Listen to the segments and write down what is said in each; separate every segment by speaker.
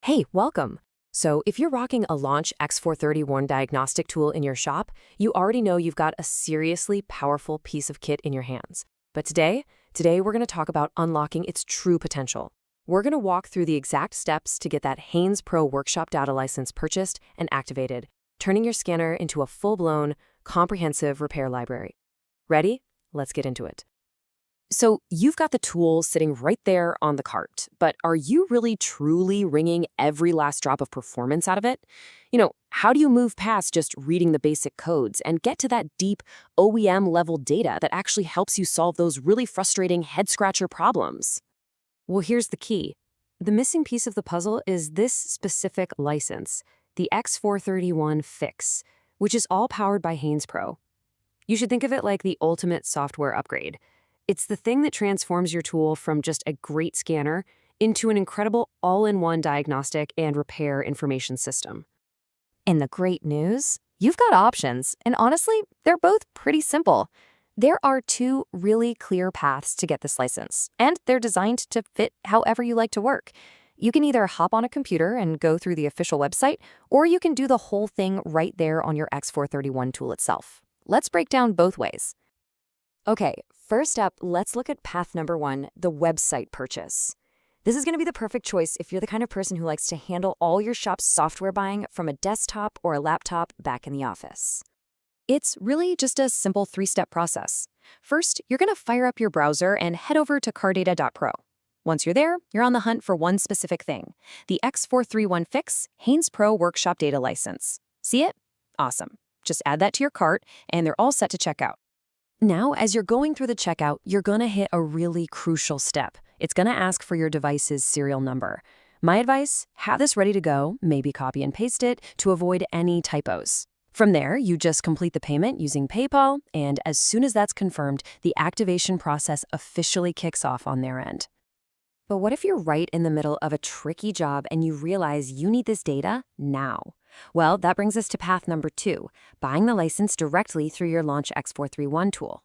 Speaker 1: Hey, welcome. So, if you're rocking a LAUNCH X431 diagnostic tool in your shop, you already know you've got a seriously powerful piece of kit in your hands. But today we're going to talk about unlocking its true potential. We're going to walk through the exact steps to get that HaynesPro workshop data license purchased and activated, turning your scanner into a full-blown, comprehensive repair library. Ready? Let's get into it. So you've got the tool sitting right there on the cart, but are you really truly wringing every last drop of performance out of it? How do you move past just reading the basic codes and get to that deep OEM-level data that actually helps you solve those really frustrating head-scratcher problems? Well, here's the key. The missing piece of the puzzle is this specific license, the X431 Fix, which is all powered by HaynesPro. You should think of it like the ultimate software upgrade. It's the thing that transforms your tool from just a great scanner into an incredible all-in-one diagnostic and repair information system. And the great news? You've got options, and honestly, they're both pretty simple. There are two really clear paths to get this license, and they're designed to fit however you like to work. You can either hop on a computer and go through the official website, or you can do the whole thing right there on your X431 tool itself. Let's break down both ways. Okay, first up, let's look at path number one, the website purchase. This is going to be the perfect choice if you're the kind of person who likes to handle all your shop's software buying from a desktop or a laptop back in the office. It's really just a simple three-step process. First, you're going to fire up your browser and head over to CaratPro. Once you're there, you're on the hunt for one specific thing, the X431 Fix HaynesPro Workshop Data License. See it? Awesome. Just add that to your cart, and they're all set to check out. Now, as you're going through the checkout, you're going to hit a really crucial step. It's going to ask for your device's serial number. My advice, have this ready to go, maybe copy and paste it, to avoid any typos. From there, you just complete the payment using PayPal, and as soon as that's confirmed, the activation process officially kicks off on their end. But what if you're right in the middle of a tricky job and you realize you need this data now? Well, that brings us to path number two, buying the license directly through your LAUNCH X431 tool.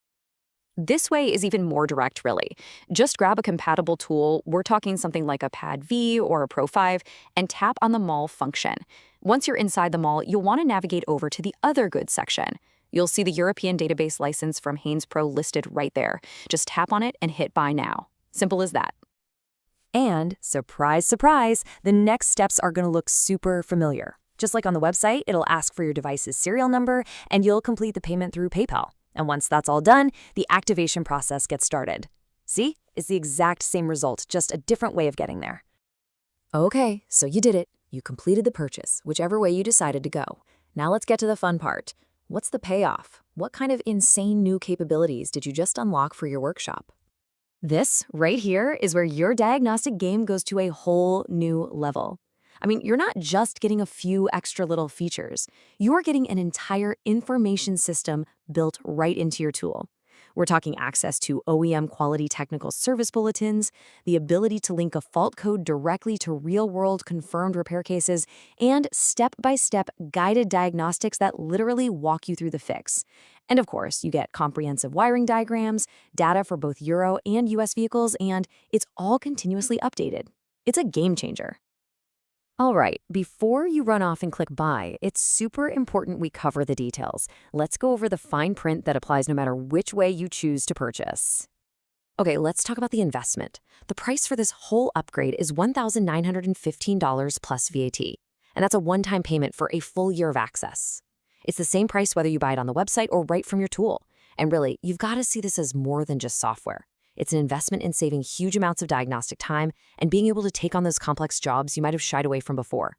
Speaker 1: This way is even more direct, really. Just grab a compatible tool, we're talking something like a Pad V or a Pro 5, and tap on the mall function. Once you're inside the mall, you'll want to navigate over to the other goods section. You'll see the European database license from HaynesPro listed right there. Just tap on it and hit Buy Now. Simple as that. And, surprise, surprise, the next steps are going to look super familiar. Just like on the website, it'll ask for your device's serial number, and you'll complete the payment through PayPal. And once that's all done, the activation process gets started. See? It's the exact same result, just a different way of getting there. Okay, so you did it. You completed the purchase, whichever way you decided to go. Now let's get to the fun part. What's the payoff? What kind of insane new capabilities did you just unlock for your workshop? This, right here, is where your diagnostic game goes to a whole new level. I mean, you're not just getting a few extra little features. You're getting an entire information system built right into your tool. We're talking access to OEM quality technical service bulletins, the ability to link a fault code directly to real-world confirmed repair cases, and step-by-step guided diagnostics that literally walk you through the fix. And of course, you get comprehensive wiring diagrams, data for both Euro and US vehicles, and it's all continuously updated. It's a game changer. All right, before you run off and click buy, it's super important we cover the details. Let's go over the fine print that applies no matter which way you choose to purchase. Okay, let's talk about the investment. The price for this whole upgrade is $1,915 plus VAT, and that's a one-time payment for a full year of access. It's the same price whether you buy it on the website or right from your tool. And really, you've got to see this as more than just software. It's an investment in saving huge amounts of diagnostic time and being able to take on those complex jobs you might have shied away from before.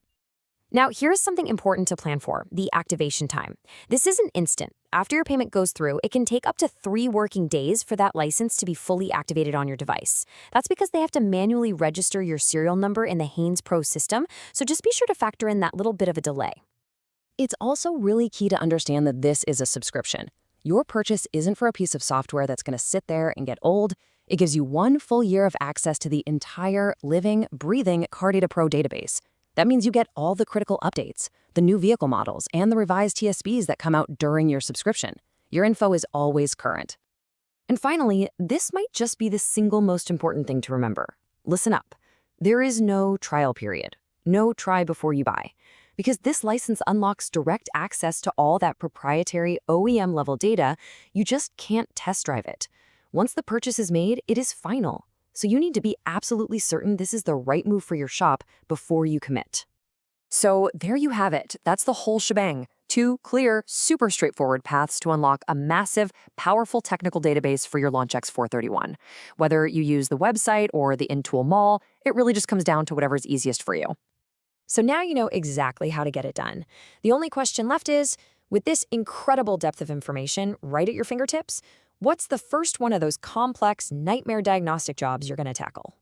Speaker 1: Now, here's something important to plan for, the activation time. This isn't instant. After your payment goes through, it can take up to 3 working days for that license to be fully activated on your device. That's because they have to manually register your serial number in the HaynesPro system, so just be sure to factor in that little bit of a delay. It's also really key to understand that this is a subscription. Your purchase isn't for a piece of software that's going to sit there and get old. It gives you 1 full year of access to the entire living, breathing CaratPro database. That means you get all the critical updates, the new vehicle models, and the revised TSBs that come out during your subscription. Your info is always current. And finally, this might just be the single most important thing to remember. Listen up. There is no trial period. No try before you buy. Because this license unlocks direct access to all that proprietary OEM-level data, you just can't test drive it. Once the purchase is made, it is final. So you need to be absolutely certain this is the right move for your shop before you commit. So there you have it. That's the whole shebang. 2 clear, super straightforward paths to unlock a massive, powerful technical database for your LAUNCH X431. Whether you use the website or the in-tool mall, it really just comes down to whatever's easiest for you. So now you know exactly how to get it done. The only question left is, with this incredible depth of information right at your fingertips, what's the first one of those complex, nightmare diagnostic jobs you're going to tackle?